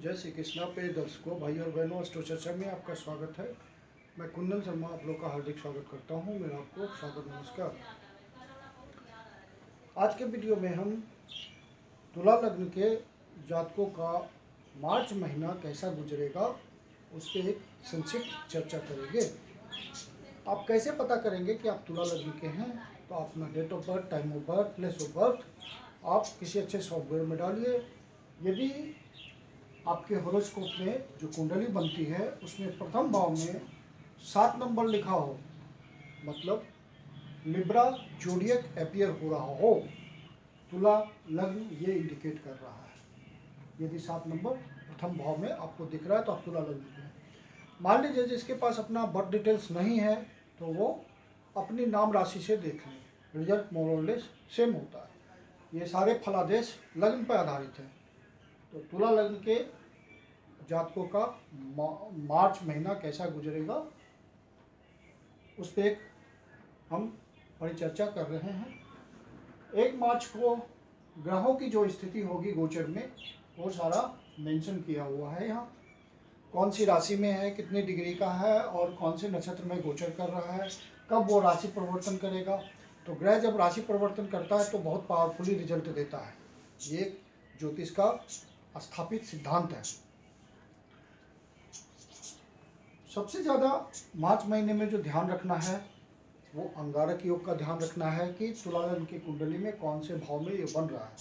जय श्री कृष्णा पे दर्शकों, भाई और बहनों, अस्ट्रो चर्चा में आपका स्वागत है। मैं कुंदन शर्मा आप लोग का हार्दिक स्वागत करता हूं। मेरा आपको स्वागत नमस्कार। आज के वीडियो में हम तुला लग्न के जातकों का मार्च महीना कैसा गुजरेगा उस पर एक संक्षिप्त चर्चा करेंगे। आप कैसे पता करेंगे कि आप तुला लग्न के हैं? तो अपना date of birth, time of birth, place of birth आप किसी अच्छे सॉफ्टवेयर में डालिए। यदि आपके हॉरोस्कोप में जो कुंडली बनती है उसमें प्रथम भाव में 7 नंबर लिखा हो, मतलब लिब्रा जोडियक अपीयर हो रहा हो, तुला लग्न ये इंडिकेट कर रहा है। यदि 7 नंबर प्रथम भाव में आपको दिख रहा है तो आप तुला लग्न के हैं। मान लीजिए जिसके पास अपना बर्थ डिटेल्स नहीं है तो वो अपनी नाम राशि से देख लें, रिजल्ट मोर और लेस सेम होता है। ये सारे फलादेश लग्न पर आधारित है। तो तुला लग्न के जातकों का मार्च महीना कैसा गुजरेगा उस पर हम परिचर्चा कर रहे हैं। 1 मार्च को ग्रहों की जो स्थिति होगी गोचर में वो सारा मेंशन किया हुआ है। यहाँ कौन सी राशि में है, कितने डिग्री का है और कौन से नक्षत्र में गोचर कर रहा है, कब वो राशि परिवर्तन करेगा। तो ग्रह जब राशि परिवर्तन करता है तो बहुत पावरफुली रिजल्ट देता है। ये ज्योतिष का स्थापित सिद्धांत है। सबसे ज़्यादा मार्च महीने में जो ध्यान रखना है वो अंगारक योग का ध्यान रखना है कि तुला लग्न की कुंडली में कौन से भाव में ये बन रहा है।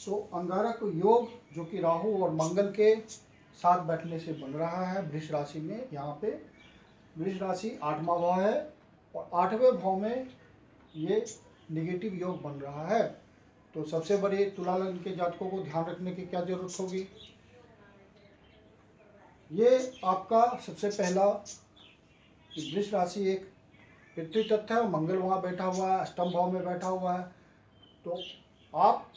तो अंगारक योग जो कि राहु और मंगल के साथ बैठने से बन रहा है वृष राशि में। यहाँ पे वृष राशि 8वां भाव है और 8वें भाव में ये निगेटिव योग बन रहा है। तो सबसे बड़ी तुला लग्न के जातकों को ध्यान रखने की क्या जरूरत होगी? ये आपका सबसे पहला वृष राशि एक पृथ्वी तत्व है और मंगल वहाँ बैठा हुआ है, अष्टम भाव में बैठा हुआ है। तो आप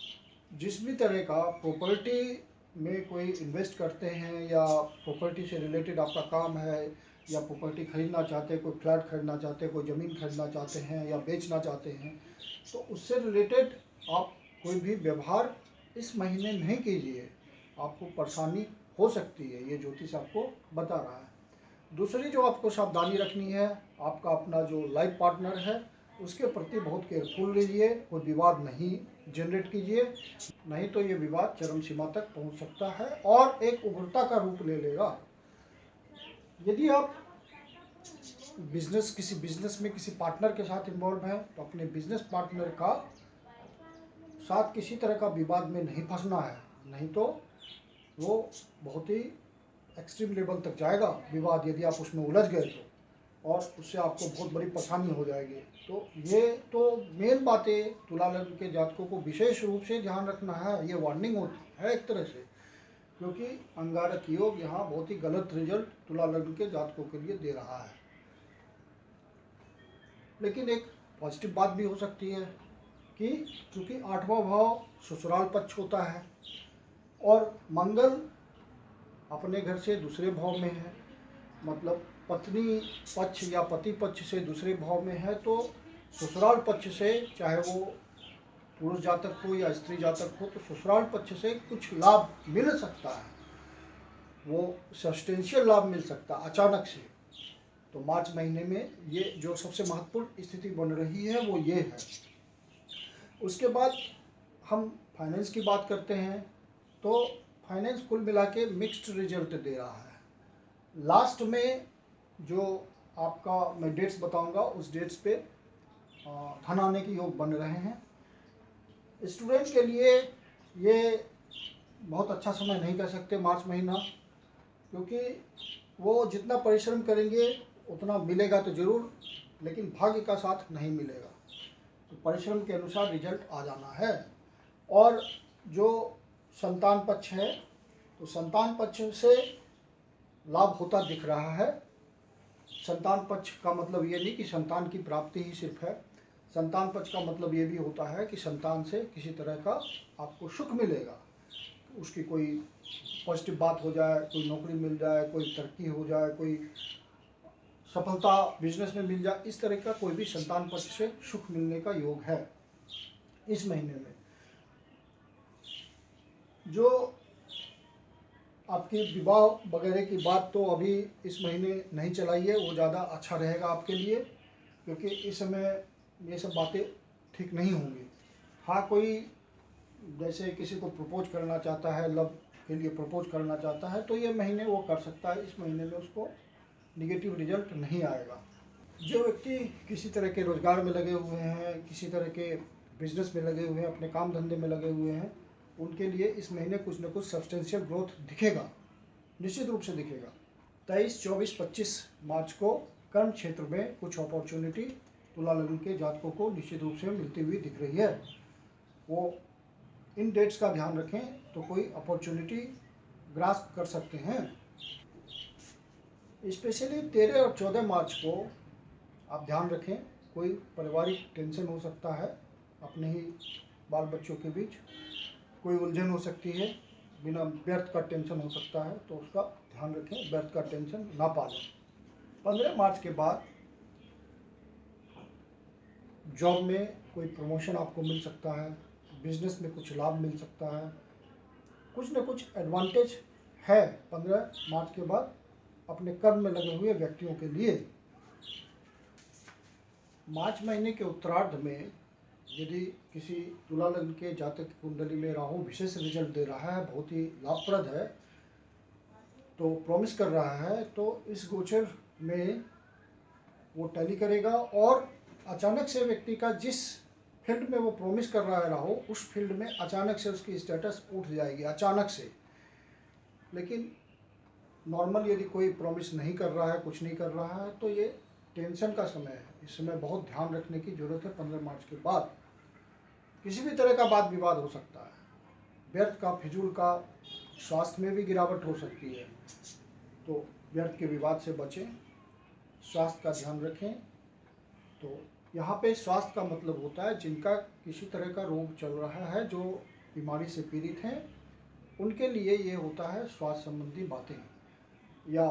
जिस भी तरह का प्रॉपर्टी में कोई इन्वेस्ट करते हैं या प्रॉपर्टी से रिलेटेड आपका काम है या प्रॉपर्टी खरीदना चाहते हैं, कोई फ्लैट खरीदना चाहते हैं, कोई ज़मीन खरीदना चाहते हैं या बेचना चाहते हैं, तो उससे रिलेटेड आप कोई भी व्यवहार इस महीने नहीं कीजिए, आपको परेशानी हो सकती है। ये ज्योतिष आपको बता रहा है। दूसरी जो आपको सावधानी रखनी है, आपका अपना जो लाइफ पार्टनर है उसके प्रति बहुत केयरफुल रहिए। कोई विवाद नहीं जनरेट कीजिए, नहीं तो ये विवाद चरम सीमा तक पहुंच सकता है और एक उग्रता का रूप ले लेगा। यदि आप किसी बिजनेस में किसी पार्टनर के साथ इन्वॉल्व हैं तो अपने बिजनेस पार्टनर का साथ किसी तरह का विवाद में नहीं फंसना है, नहीं तो वो बहुत ही एक्सट्रीम लेवल तक जाएगा विवाद। यदि आप उसमें उलझ गए तो और उससे आपको बहुत बड़ी परेशानी हो जाएगी। तो ये तो मेन बातें तुला लग्न के जातकों को विशेष रूप से ध्यान रखना है। ये वार्निंग होती है एक तरह से, क्योंकि अंगारक योग यहाँ बहुत ही गलत रिजल्ट तुला लग्न के जातकों के लिए दे रहा है। लेकिन एक पॉजिटिव बात भी हो सकती है कि क्योंकि 8वां भाव ससुराल पक्ष होता है और मंगल अपने घर से दूसरे भाव में है, मतलब पत्नी पक्ष या पति पक्ष से दूसरे भाव में है, तो ससुराल पक्ष से चाहे वो पुरुष जातक हो या स्त्री जातक हो तो ससुराल पक्ष से कुछ लाभ मिल सकता है, वो सब्सटेंशियल लाभ मिल सकता है अचानक से। तो मार्च महीने में ये जो सबसे महत्वपूर्ण स्थिति बन रही है वो ये है। उसके बाद हम फाइनेंस की बात करते हैं तो फाइनेंस कुल मिला के मिक्स्ड रिजल्ट दे रहा है। लास्ट में जो आपका मैं डेट्स बताऊंगा उस डेट्स पे धन आने के योग बन रहे हैं। स्टूडेंट के लिए ये बहुत अच्छा समय नहीं कह सकते मार्च महीना, क्योंकि वो जितना परिश्रम करेंगे उतना मिलेगा तो ज़रूर, लेकिन भाग्य का साथ नहीं मिलेगा। तो परिश्रम के अनुसार रिजल्ट आ जाना है। और जो संतान पक्ष है तो संतान पक्ष से लाभ होता दिख रहा है। संतान पक्ष का मतलब ये नहीं कि संतान की प्राप्ति ही सिर्फ है। संतान पक्ष का मतलब ये भी होता है कि संतान से किसी तरह का आपको सुख मिलेगा, उसकी कोई पॉजिटिव बात हो जाए, कोई नौकरी मिल जाए, कोई तरक्की हो जाए, कोई सफलता बिजनेस में मिल जाए, इस तरह का कोई भी संतान पक्ष से सुख मिलने का योग है इस महीने में। जो आपकी विवाह वगैरह की बात तो अभी इस महीने नहीं चलाइए, वो ज़्यादा अच्छा रहेगा आपके लिए, क्योंकि इस समय ये सब बातें ठीक नहीं होंगी। हाँ, कोई जैसे किसी को प्रपोज करना चाहता है, लव के लिए प्रपोज करना चाहता है, तो ये महीने वो कर सकता है। इस महीने में उसको निगेटिव रिजल्ट नहीं आएगा। जो व्यक्ति किसी तरह के रोजगार में लगे हुए हैं, किसी तरह के बिजनेस में लगे हुए हैं, अपने काम धंधे में लगे हुए हैं, उनके लिए इस महीने कुछ न कुछ सब्सटेंशियल ग्रोथ दिखेगा, निश्चित रूप से दिखेगा। 23, 24, 25 मार्च को कर्म क्षेत्र में कुछ अपॉर्चुनिटी तुला लग्न के जातकों को निश्चित रूप से मिलती हुई दिख रही है। वो इन डेट्स का ध्यान रखें तो कोई अपॉर्चुनिटी ग्रास्प कर सकते हैं। स्पेशली 13 और 14 मार्च को आप ध्यान रखें, कोई पारिवारिक टेंशन हो सकता है, अपने ही बाल बच्चों के बीच कोई उलझन हो सकती है, बिना व्यर्थ का टेंशन हो सकता है, तो उसका ध्यान रखें, व्यर्थ का टेंशन ना पालें। 15 मार्च के बाद जॉब में कोई प्रमोशन आपको मिल सकता है, बिजनेस में कुछ लाभ मिल सकता है, कुछ न कुछ एडवांटेज है 15 मार्च के बाद अपने कर्म में लगे हुए व्यक्तियों के लिए। मार्च महीने के उत्तरार्ध में यदि किसी तुला लग्न के जातक की कुंडली में राहु विशेष रिजल्ट दे रहा है, बहुत ही लाभप्रद है, तो प्रॉमिस कर रहा है, तो इस गोचर में वो टैली करेगा और अचानक से व्यक्ति का जिस फील्ड में वो प्रॉमिस कर रहा है राहु, उस फील्ड में अचानक से उसकी स्टेटस उठ जाएगी, अचानक से। लेकिन नॉर्मल यदि कोई प्रॉमिस नहीं कर रहा है, कुछ नहीं कर रहा है, तो ये टेंशन का समय है। इस समय बहुत ध्यान रखने की जरूरत है। 15 मार्च के बाद किसी भी तरह का वाद विवाद हो सकता है, व्यर्थ का, फिजूल का, स्वास्थ्य में भी गिरावट हो सकती है, तो व्यर्थ के विवाद से बचें, स्वास्थ्य का ध्यान रखें। तो यहाँ पे स्वास्थ्य का मतलब होता है जिनका किसी तरह का रोग चल रहा है, जो बीमारी से पीड़ित हैं, उनके लिए ये होता है स्वास्थ्य संबंधी बातें। या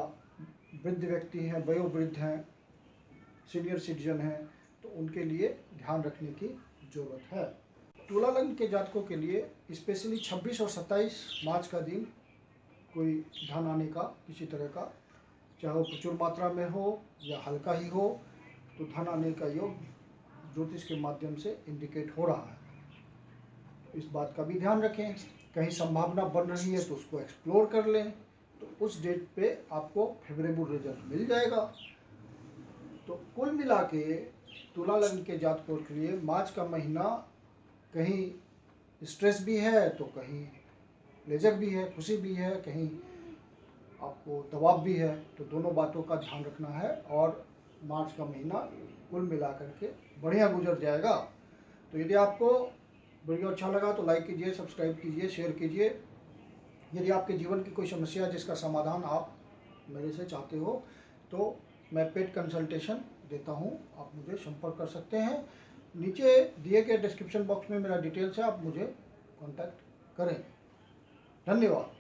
वृद्ध व्यक्ति हैं, वयोवृद्ध हैं, सीनियर सिटीजन हैं, तो उनके लिए ध्यान रखने की ज़रूरत है। तुला लग्न के जातकों के लिए स्पेशली 26 और 27 मार्च का दिन कोई धन आने का किसी तरह का, चाहे वो प्रचुर मात्रा में हो या हल्का ही हो, तो धन आने का योग ज्योतिष के माध्यम से इंडिकेट हो रहा है। तो इस बात का भी ध्यान रखें। कहीं संभावना बन रही है तो उसको एक्सप्लोर कर लें, तो उस डेट पे आपको फेवरेबल रिजल्ट मिल जाएगा। तो कुल मिला के तुला लग्न के जातकों के लिए मार्च का महीना कहीं स्ट्रेस भी है, तो कहीं प्लेजर भी है, खुशी भी है, कहीं आपको दबाव भी है, तो दोनों बातों का ध्यान रखना है। और मार्च का महीना कुल मिला करके बढ़िया गुजर जाएगा। तो यदि आपको वीडियो अच्छा लगा तो लाइक कीजिए, सब्सक्राइब कीजिए, शेयर कीजिए। यदि आपके जीवन की कोई समस्या जिसका समाधान आप मेरे से चाहते हो, तो मैं पेड कंसल्टेशन देता हूँ, आप मुझे संपर्क कर सकते हैं। नीचे दिए गए डिस्क्रिप्शन बॉक्स में मेरा डिटेल्स है, आप मुझे कॉन्टैक्ट करें। धन्यवाद।